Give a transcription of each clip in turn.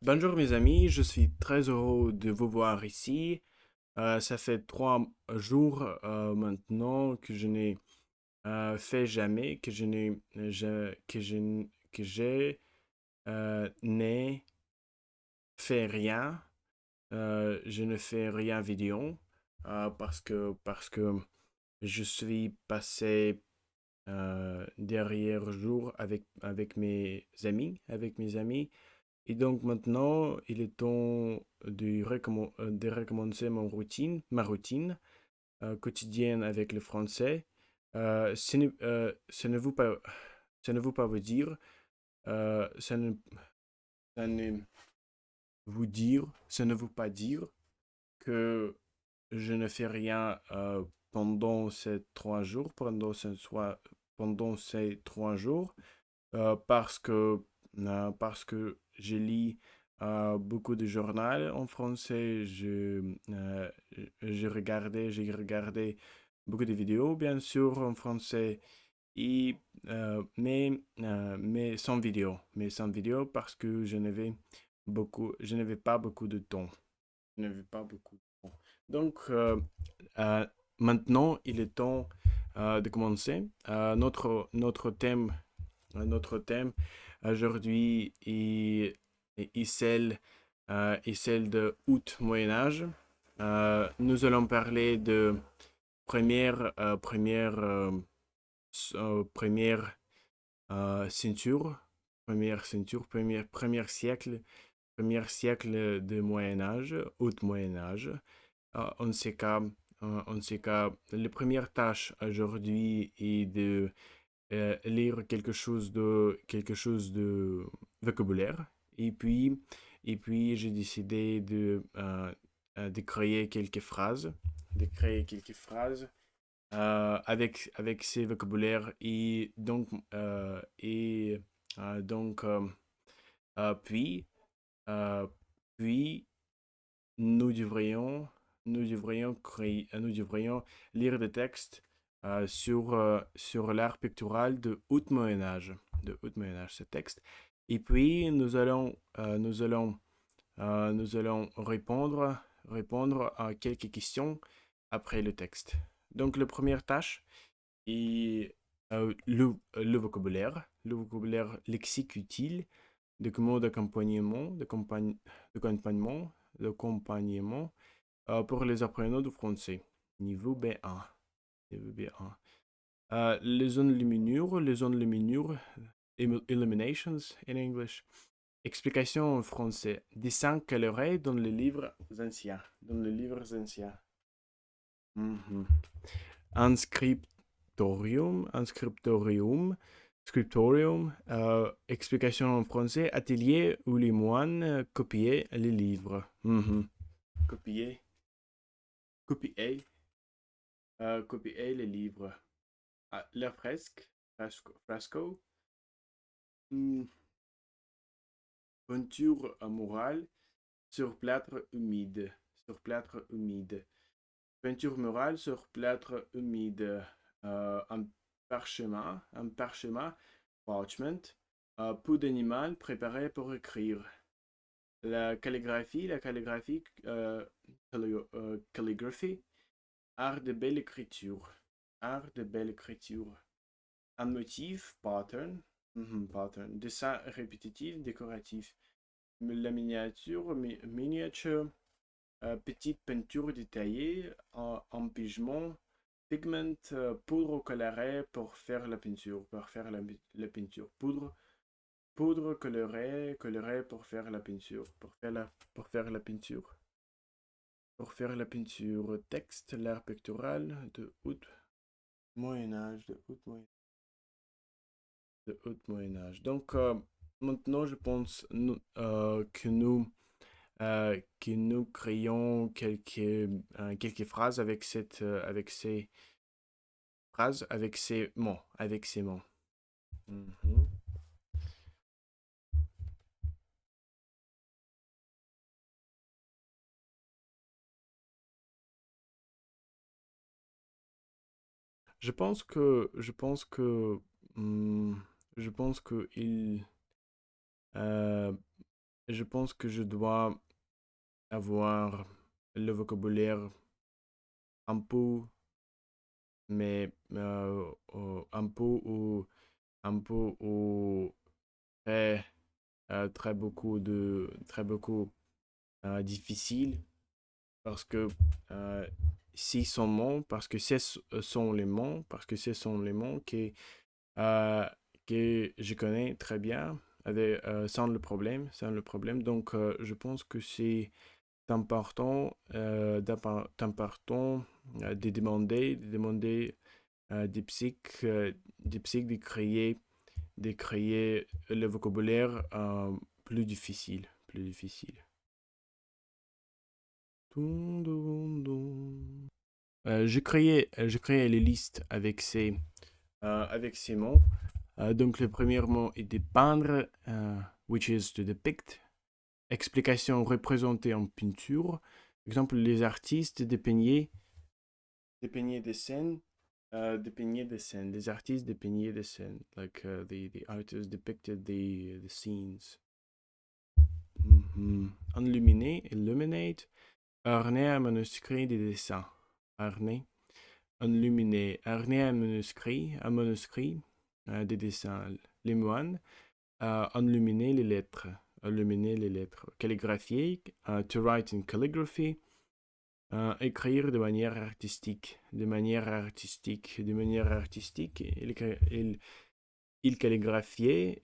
Bonjour mes amis, je suis très heureux de vous voir ici. Ça fait 3 jours maintenant que je n'ai fait jamais, que je n'ai, que je, que j'ai n'ai fait rien. Je ne fais rien vidéo parce que je suis passé derrière jour avec mes amis. Et donc maintenant, il est temps de recommencer ma routine quotidienne avec le français. Ce ne veut pas vous dire, ça ne ça ne veut pas dire que je ne fais rien pendant ces 3 jours, pendant ces 3 jours, parce que je lis beaucoup de journaux en français. J'ai regardé beaucoup de vidéos, bien sûr, en français, mais sans vidéo parce que je n'avais pas beaucoup de temps. Je n'avais pas beaucoup de temps. Donc, euh, maintenant, il est temps de commencer. Notre thème aujourd'hui est celle de Haute Moyen Âge. Nous allons parler de première, ceinture, premier siècle de Moyen Âge, Haute Moyen Âge. On sait qu'la première tâche aujourd'hui est de lire quelque chose de vocabulaire. Et puis j'ai décidé de créer quelques phrases avec ces vocabulaires. Et donc, nous devrions, nous devrions lire des textes sur l'art pictural de Haute Moyen Âge, ce texte. Et puis nous allons répondre à quelques questions après le texte. Donc la première tâche est le vocabulaire lexique utile, documents d'accompagnement pour les apprenants du français, niveau B1. Niveau B1. Les zones luminures, illuminations in English. Explication en français. Dessin coloré dans les livres anciens. Mhm. Scriptorium. Explication en français. Atelier où les moines copiaient les livres. Mhm. Copier, copier, copier les livres. La fresco. Hmm, Peinture murale sur plâtre humide. Peinture murale sur plâtre humide. Un parchemin, parchment. Peau d'animal préparé pour écrire. Calligraphie. Art de belle écriture. Un motif, pattern. Pattern. Dessin répétitif, décoratif. La miniature, petite peinture détaillée, empêchement, pigment, poudre colorée pour faire la peinture, poudre colorée pour faire la peinture, texte, l'art pictural de Moyen Âge, de haute Moyen Âge. Donc, maintenant, je pense que nous créons quelques phrases avec ces phrases, avec ces mots. Mhm. Je pense que, je pense que, hmm, je pense que euh, je pense que je dois avoir le vocabulaire un peu, mais un peu ou très, très beaucoup difficile parce que si sont mots, parce que sont les mots, parce que ce sont les mots euh, que je connais très bien sans le problème, sans le problème. Donc, je pense que c'est important de demander des psych de créer le vocabulaire plus difficile, plus difficile. Dun, dun, dun. Je créais les listes avec ces mots. Donc, le premier mot est de peindre, which is to depict. Explication représentée en peinture. Par exemple, les artistes dépeignaient des scènes. Dépeignaient des scènes. Les artistes dépeignaient des scènes. Like the artists depicted the scenes. Enluminer, illuminate. Orner un manuscrit des dessins. Orner. Enluminer. Orner un manuscrit des dessins. Les moines. Enluminer les lettres. Enluminer les lettres. Calligraphier. To write in calligraphy. Écrire de manière artistique. De manière artistique. De manière artistique. Il calligraphiait.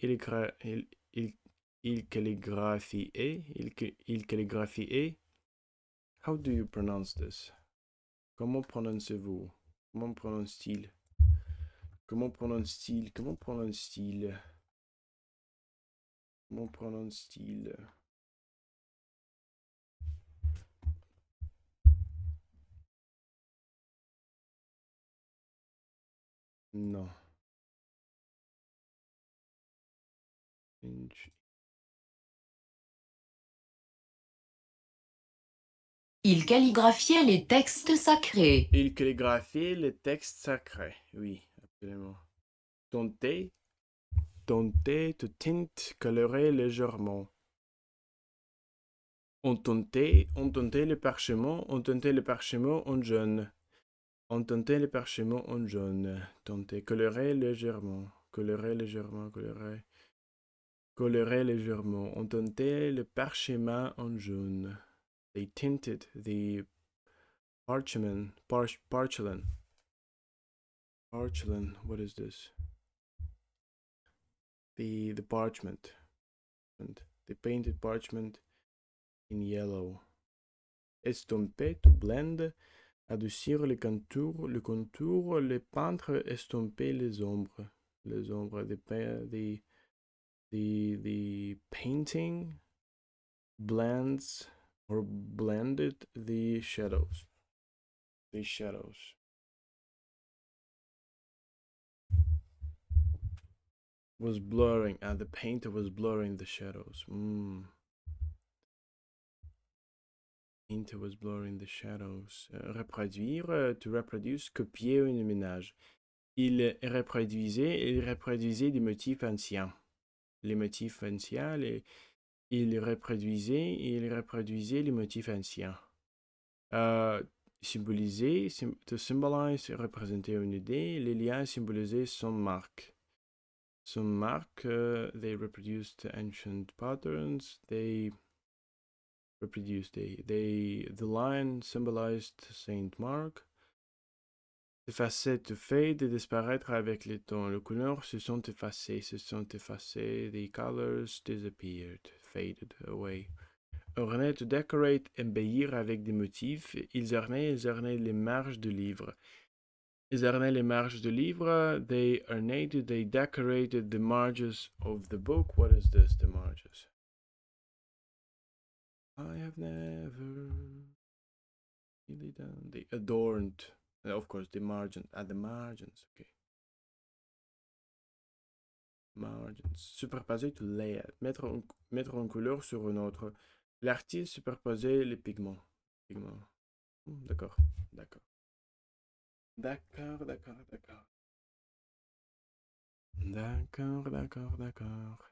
Il calligraphiait. Il calligraphiait. How do you pronounce this? Comment prononcez-vous? Comment prononce-t-il? Comment prononce-t-il? Comment prononce-t-il? Comment prononce-t-il? Non. Il calligraphiait les textes sacrés. Il calligraphiait les textes sacrés. Oui, absolument. Tenter, to tint, colorer légèrement. On tentait le parchemin en jaune. On tentait le parchemin en jaune. Tenter, colorer légèrement. Colorer légèrement, colorer légèrement. On tentait le parchemin en jaune. They tinted the parchment. Parchment. What is this? The parchment. They painted parchment in yellow. Estomper, to blend. Adoucir le contour, les peintres estompaient les ombres. Les ombres, the painting blends or blended the shadows. The shadows. Was blurring, and the painter was blurring the shadows. Painter was blurring the shadows. Reproduire, to reproduce, copier un image. Il reproduisait des motifs anciens. Les motifs anciens, il reproduisait les motifs anciens. Symboliser, to symbolize, représenter une idée. Les liens symbolisaient son marque. Some mark, they reproduced ancient patterns. The line symbolized Saint Mark. Effacer, to fade, de disparaître avec le temps. Les couleurs se sont effacées. The colors disappeared, faded away. Orner, to decorate, embellir avec des motifs. Ils ornaient les marges de livres. Ils ornaient les marges de livres. They ornated, they decorated the marges of the book. What is this, the marges? I have never really done. They adorned. Of course, the margin. At the margins, okay. Margins. Superposer, to lay. Mettre en couleur sur une autre. L'artiste superposait les pigments. D'accord. D'accord. D'accord, d'accord, d'accord. D'accord, d'accord, d'accord.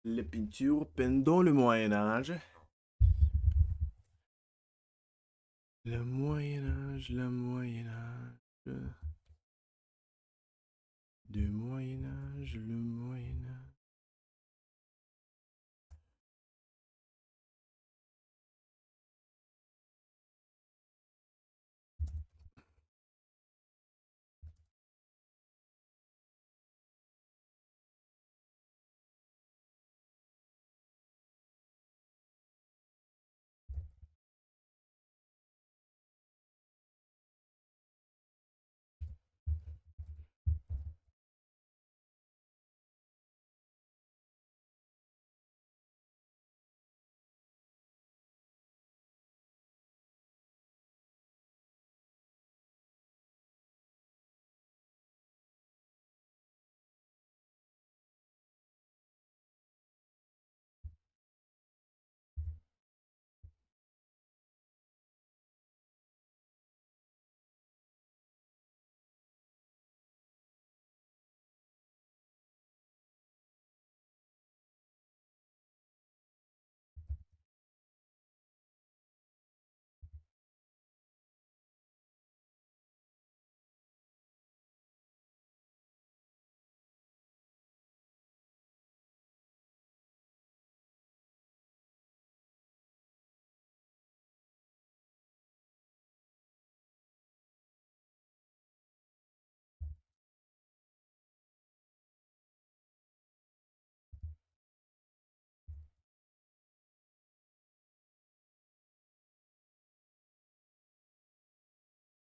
Les peintures pendant le Moyen Âge. Le Moyen Âge, le Moyen Âge. Du Moyen Âge, le Moyen Âge.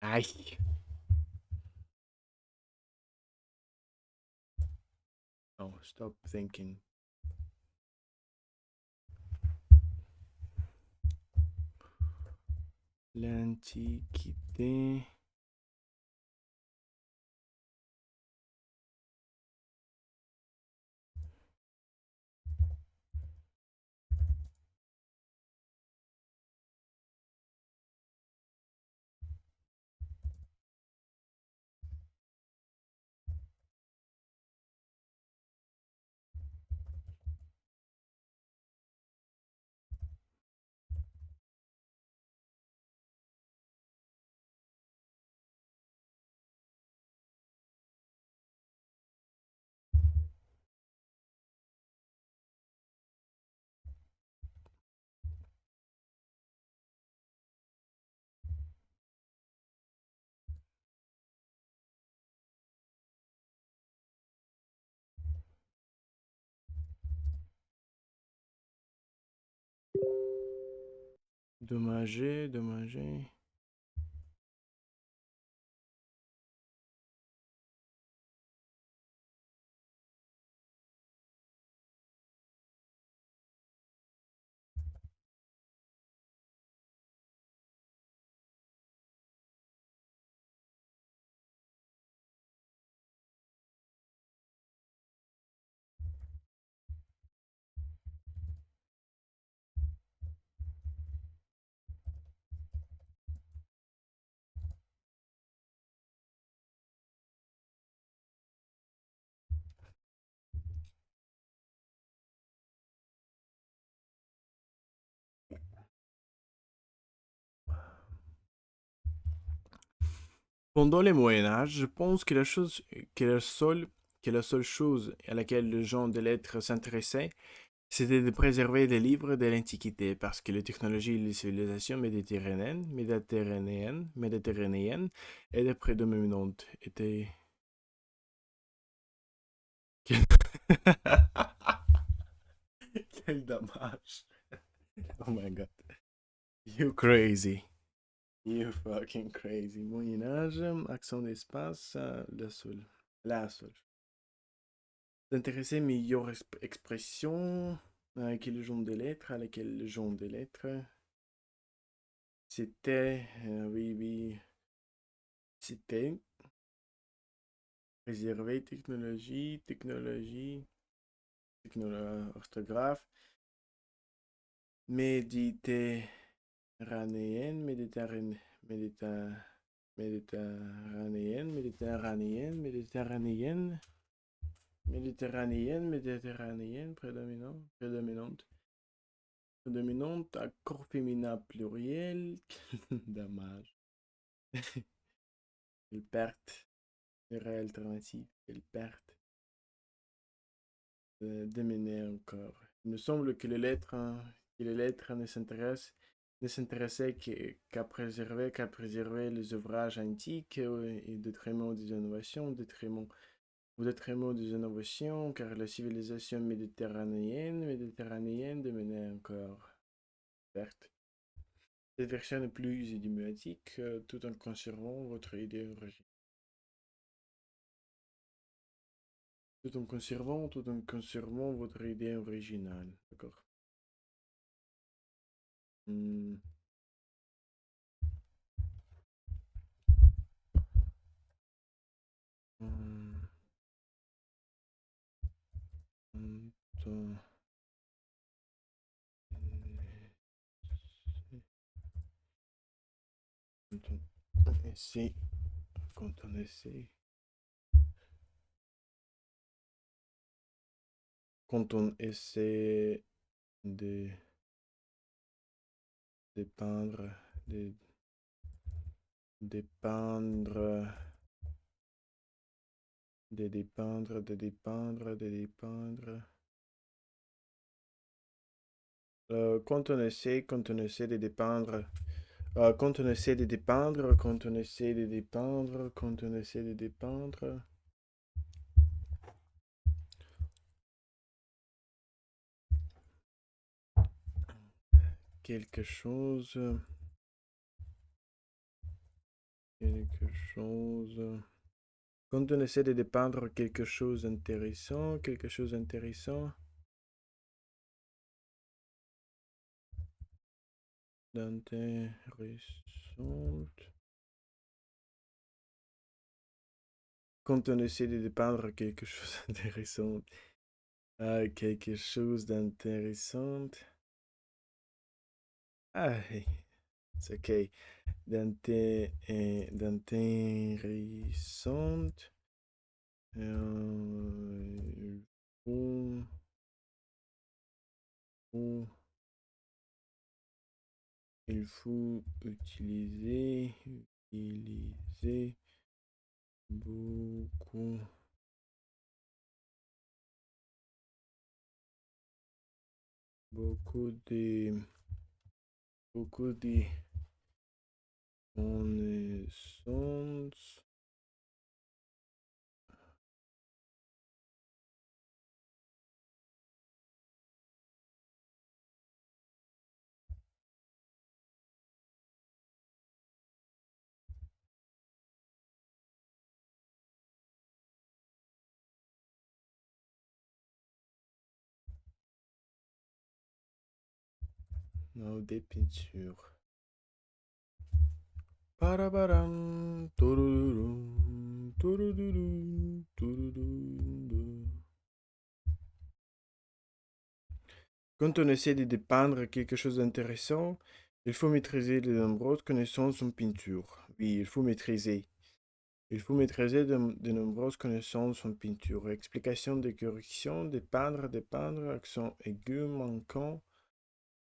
Aïe. Oh, stop thinking. L'Antiquité. Dommagé, dommagé. Pendant le Moyen Âge, je pense que la seule chose à laquelle les gens des lettres s'intéressaient, c'était de préserver les livres de l'Antiquité, parce que les technologies et les civilisations méditerranéennes étaient prédominantes. Quel dommage. Oh my god. You crazy. You fucking crazy. Moyen Âge, accent d'espace, la seule. La seule. S'intéresser meilleure expression, avec le genre de lettres, avec le genre de lettres. C'était, oui, oui, c'était réservé orthographe, méditerranéenne, prédominante, accord féminin pluriel, dommage. Quelle perte, vraie alternative, quelle perte. Démener encore. Il me semble que les lettres ne s'intéressaient qu'à préserver les ouvrages antiques et au détriment des innovations, car la civilisation méditerranéenne démenait encore. Certes, cette version est plus idiomatique, tout en conservant votre idée originale. Tout en conservant votre idée originale. D'accord. Hmm. Hmm. Hmm. Quand on essaie, quand on essaie, quand on essaie de, de peindre, de, de peindre, de dépeindre, de dépeindre, de dépeindre. Quand on essaie de dépeindre, quand on essaie de dépeindre, quand on essaie de dépeindre, quand on essaie de dépeindre, quelque chose, quelque chose. Quand on essaie de dépeindre quelque chose d'intéressant, d'intéressant. Quand on essaie de dépeindre quelque chose d'intéressant, quelque chose d'intéressant. Ah, hey, c'est ok. D'intéressant. Il faut, faut- il faut utiliser beaucoup, beaucoup de, beaucoup de connaissances. Non, des peintures. Parabaram, turururum, turudurum, turudum. Quand on essaie de dépeindre quelque chose d'intéressant, il faut maîtriser de nombreuses connaissances en peinture. Oui, il faut maîtriser. Il faut maîtriser de nombreuses connaissances en peinture. Explication de correction, dépeindre, accent aigu, manquant,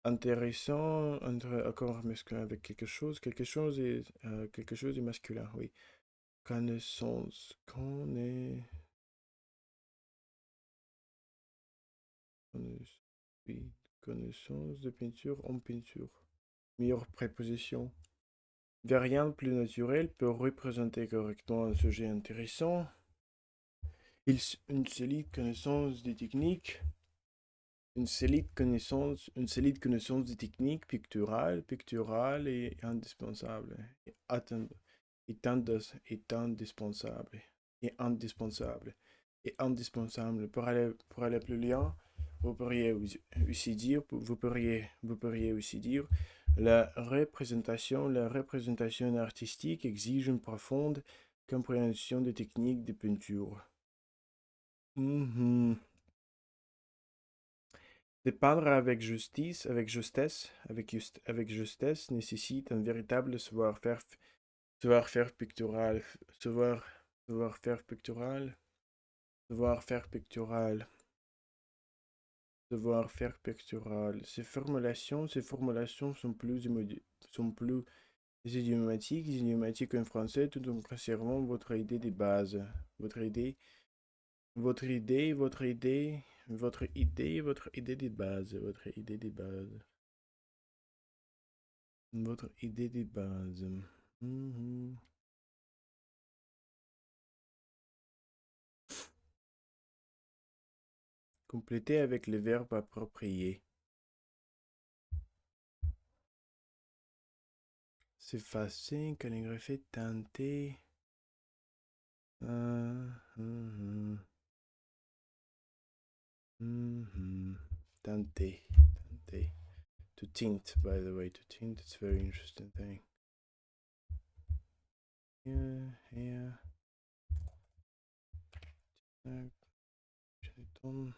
intéressant, accord masculin avec quelque chose est masculin, oui. connaissance, oui, connaissance de peinture en peinture. Meilleure préposition. Rien de plus naturel peut représenter correctement un sujet intéressant. Une solide connaissance des techniques. Une solide connaissance des techniques picturales est indispensable. Est indispensable. Est indispensable. Est indispensable. Pour aller plus loin, vous pourriez aussi dire la représentation artistique exige une profonde compréhension des techniques de peinture. Mhm. Dépeindre avec justesse nécessite un véritable savoir-faire pictural, savoir-faire pictural, savoir-faire pictural, savoir-faire pictural. Ces formulations sont plus idiomatiques en français, tout en conservant votre idée de base. Votre idée, votre idée, votre idée, votre idée de base, votre idée de base. Mhm. Complétez avec le verbe approprié. S'effacer, calligraphie, teinter. Mhm. Teinter, teinter. To tint, by the way, to tint, it's a very interesting thing. Here. Jeton.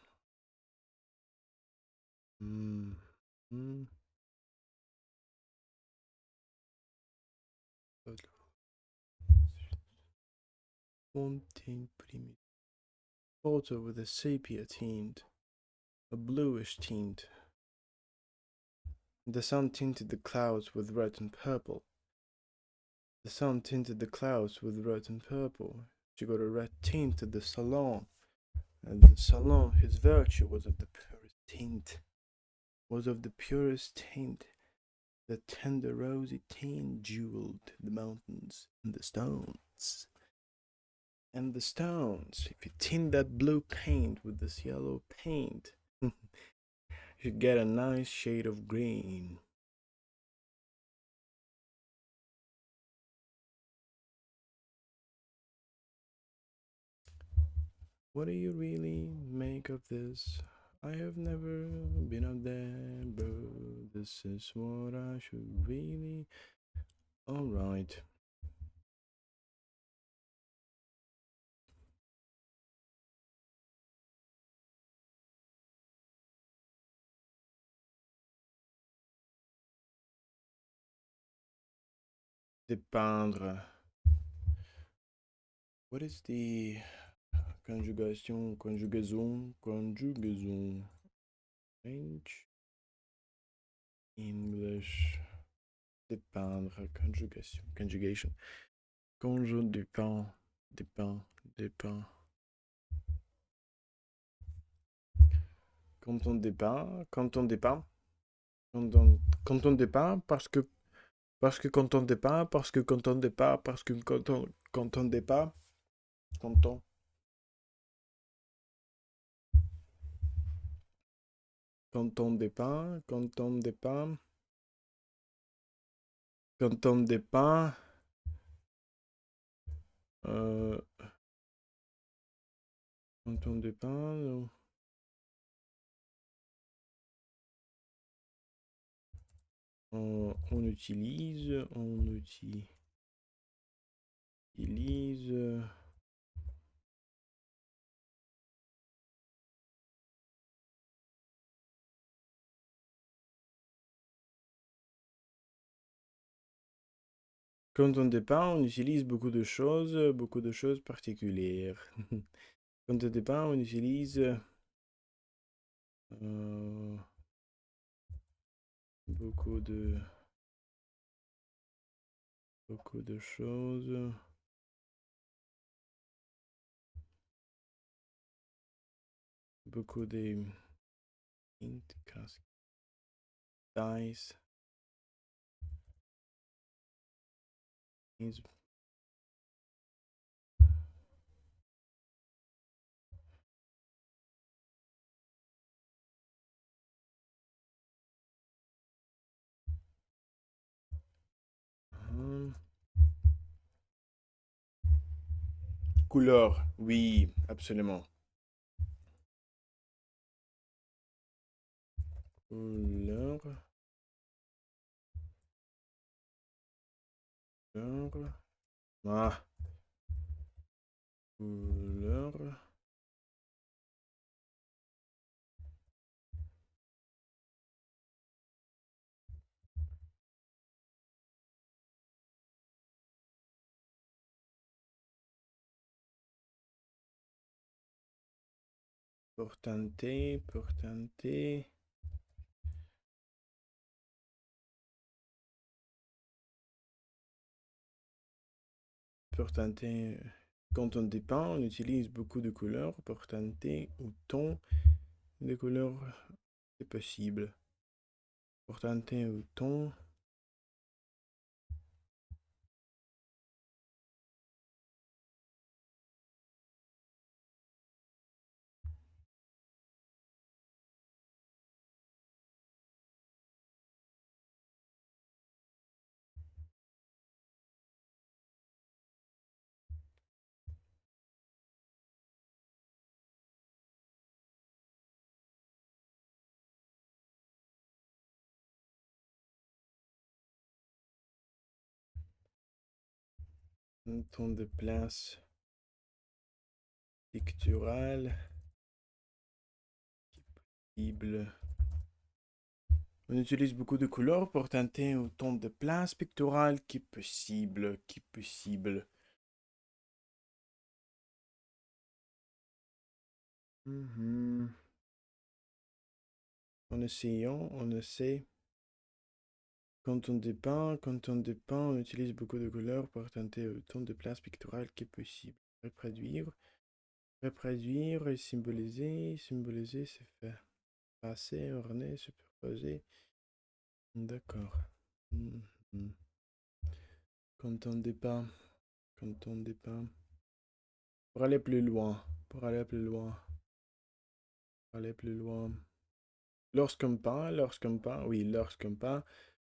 Fontaine primitive. Photo with a sepia tint, a bluish tint. The sun tinted the clouds with red and purple. The sun tinted the clouds with red and purple. She got a red tint to the salon, and the salon, his virtue was of the purest tint. The tender rosy tint jeweled the mountains and the stones. If you tint that blue paint with this yellow paint, you get a nice shade of green. What do you really make of this? I have never been up there, but this is what I should really. Alright. Dépeindre. What is the conjugaison? French, English. Dépeindre, conjugation. Conjoint dépeint. Quand on dépeint, parce que quand on dépeint, quand on dépeint, quand on, quand on dépeint, quand on dépeint, euh, quand on dépeint, on utilise, quand on dépeint, on utilise beaucoup de choses particulières. Quand on dépeint, on utilise beaucoup de choses beaucoup de dice. Couleur, oui, absolument. Couleur. Couleur. Ah. Couleur. Pour tenter. Quand on dépeint, on utilise beaucoup de couleurs pour tenter ou ton de couleurs c'est possible. Pour tenter ou ton. Un ton de place pictural possible. On utilise beaucoup de couleurs pour tenter un ton de place pictural qui est possible. En essayant, on essaie. Quand on dépeint, on utilise beaucoup de couleurs pour tenter un ton de place pictural qui est possible. Reproduire et symboliser. Symboliser, c'est faire passer, orner, superposer. D'accord. Quand on dépeint. Pour aller plus loin. Lorsqu'on peint,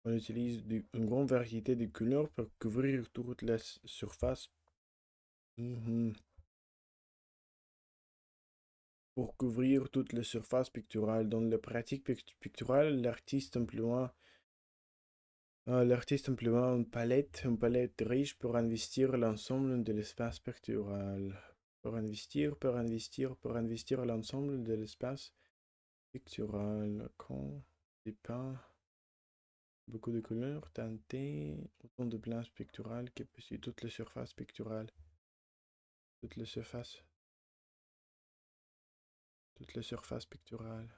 on utilise une grande variété de couleurs pour couvrir toute la surface. Pour couvrir toute la surface picturale. Dans la pratique picturale, l'artiste emploie une palette riche pour investir l'ensemble de l'espace pictural. Pour investir l'ensemble de l'espace pictural. Quand dépeint beaucoup de couleurs, teinté, autant de places picturales que possible. Toute la surface picturale. Toute la surface picturale.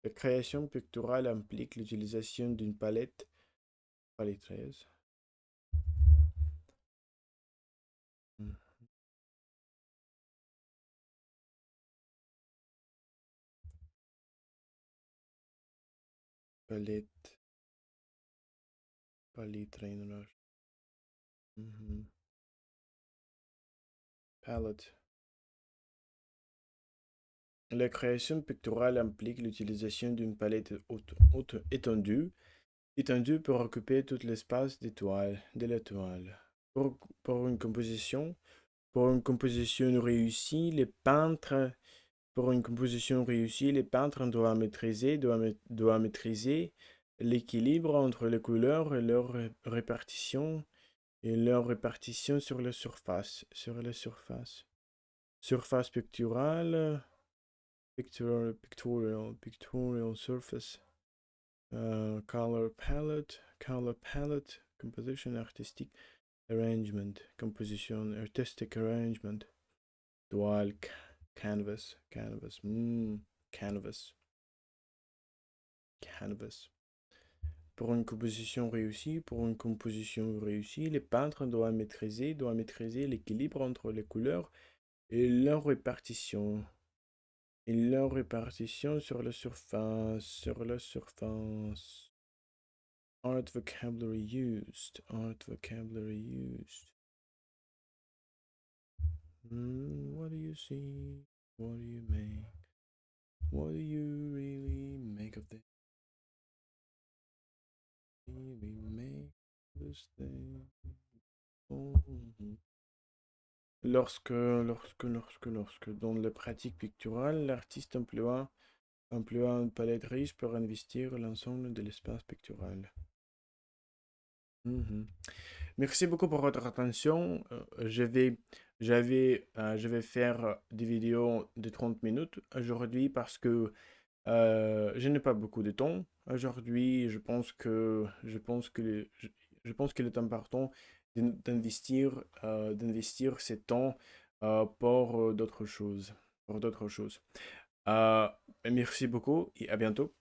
La création picturale implique l'utilisation d'une palette paletteuse. Palettreinage. Palette. La création picturale implique l'utilisation d'une palette étendue pour occuper tout l'espace de la toile. Pour une composition réussie, les peintres doivent maîtriser l'équilibre entre les couleurs et leur répartition sur la surface. Surface picturale. Pictorial surface. Color palette. Composition artistique. Composition artistic arrangement. Toile. Canvas. Pour une composition réussie, les peintres doivent maîtriser l'équilibre entre les couleurs et leur répartition. et leur répartition sur la surface, sur la surface. Art vocabulary used, art vocabulary used. What do you see? What do you make? What do you really make of this? Really make this thing. Mhm. Lorsque, dans la pratique picturale, l'artiste emploie une palette riche pour investir l'ensemble de l'espace pictural. Mhm. Merci beaucoup pour votre attention. Je vais faire des vidéos de 30 minutes aujourd'hui parce que je n'ai pas beaucoup de temps. Aujourd'hui, je pense qu'il est important d'investir ce temps pour d'autres choses. Pour d'autres choses. Euh, Merci beaucoup et à bientôt.